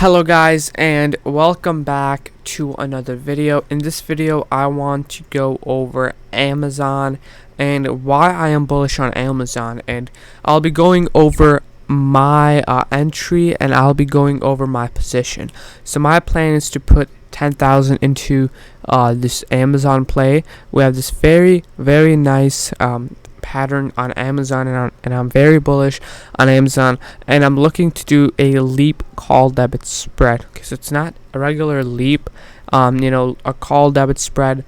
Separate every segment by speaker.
Speaker 1: Hello guys, and welcome back to another video. In this video I want to go over Amazon and why I am bullish on Amazon, and I'll be going over my entry, and I'll be going over my position. So my plan is to put 10,000 into this Amazon play. We have this very nice pattern on Amazon, and I'm very bullish on Amazon, and I'm looking to do a leap call debit spread, because it's not a regular leap. A call debit spread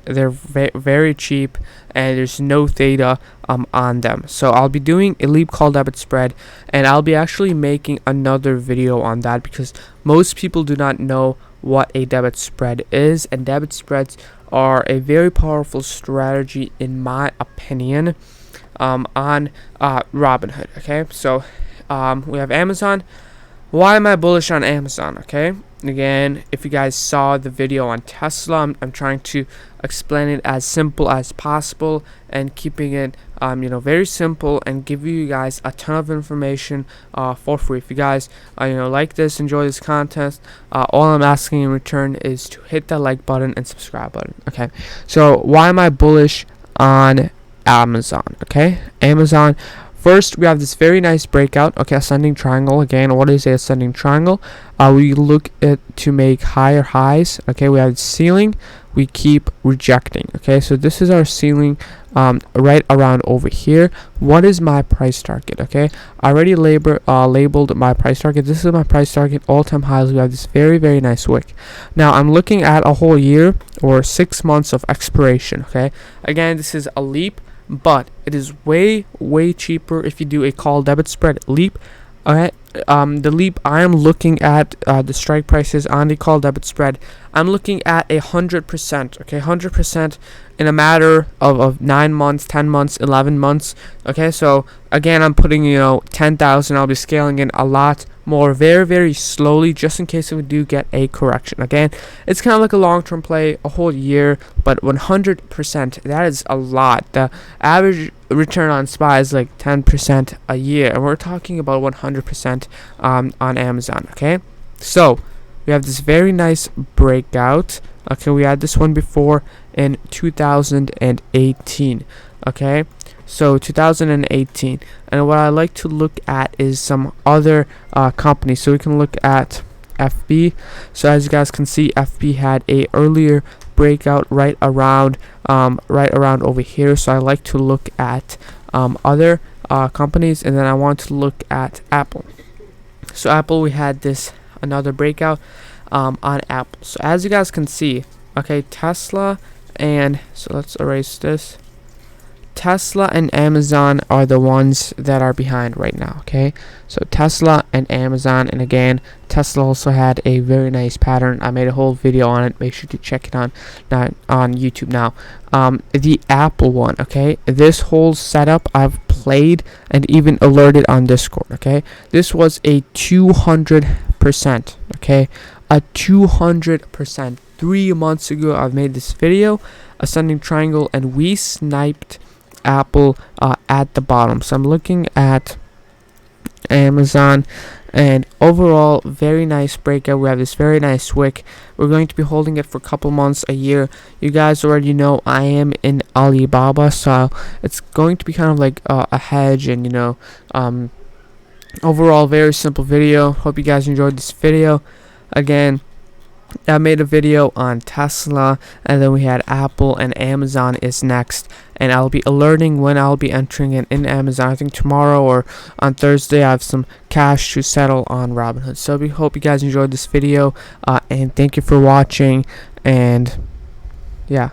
Speaker 1: they're very cheap, and there's no theta on them. So I'll be doing a leap call debit spread, and I'll be actually making another video on that, because most people do not know what a debit spread is, and debit spreads are a very powerful strategy in my opinion on Robinhood. Okay, so we have Amazon. Why am I bullish on Amazon? Okay, again, if you guys saw the video on Tesla, I'm trying to explain it as simple as possible and keeping it very simple, and give you guys a ton of information for free. If you guys like this, enjoy this content, all I'm asking in return is to hit that like button and subscribe button. Okay, so why am I bullish on Amazon? Okay, Amazon, first, we have this very nice breakout. Okay, ascending triangle. Again, what is a ascending triangle? We look at to make higher highs. Okay, we have ceiling. We keep rejecting. Okay, so this is our ceiling, right around over here. What is my price target? Okay, I already labeled my price target. This is my price target. All-time highs. We have this very nice wick. Now I'm looking at a whole year or 6 months of expiration. Okay, again, this is a leap, but it is way cheaper if you do a call debit spread leap. Alright, the leap, I am looking at the strike prices on the call debit spread. I'm looking at 100%. Okay, 100% in a matter of 9 months, 10 months, 11 months. Okay, so again, I'm putting 10,000. I'll be scaling in a lot more, very slowly, just in case we do get a correction. Again, it's kind of like a long-term play, a whole year, but 100%, that is a lot. The average return on SPY is like 10% a year, and we're talking about 100% on Amazon. Okay, so we have this very nice breakout. Okay, we had this one before in 2018. Okay, so 2018, and what I like to look at is some other companies. So we can look at FB. So as you guys can see, FB had a earlier breakout right around over here. So I like to look at other companies, and then I want to look at Apple. So Apple, we had this another breakout on Apple. So as you guys can see, okay, Tesla, and so let's erase this. Tesla and Amazon are the ones that are behind right now. Okay, so Tesla and Amazon, and again, Tesla also had a very nice pattern. I made a whole video on it. Make sure to check it on YouTube now. The Apple one. Okay, this whole setup I've played and even alerted on Discord. Okay, this was a 200%. Okay, a 200%. 3 months ago, I've made this video, ascending triangle, and we sniped Apple at the bottom. So I'm looking at Amazon, and overall, very nice breakout. We have this very nice wick. We're going to be holding it for a couple months, a year. You guys already know I am in Alibaba, so it's going to be kind of like a hedge, and overall, very simple video. Hope you guys enjoyed this video. Again, I made a video on Tesla, and then we had Apple, and Amazon is next, and I'll be alerting when I'll be entering in Amazon. I think tomorrow or on Thursday I have some cash to settle on Robinhood. So we hope you guys enjoyed this video, and thank you for watching, and yeah.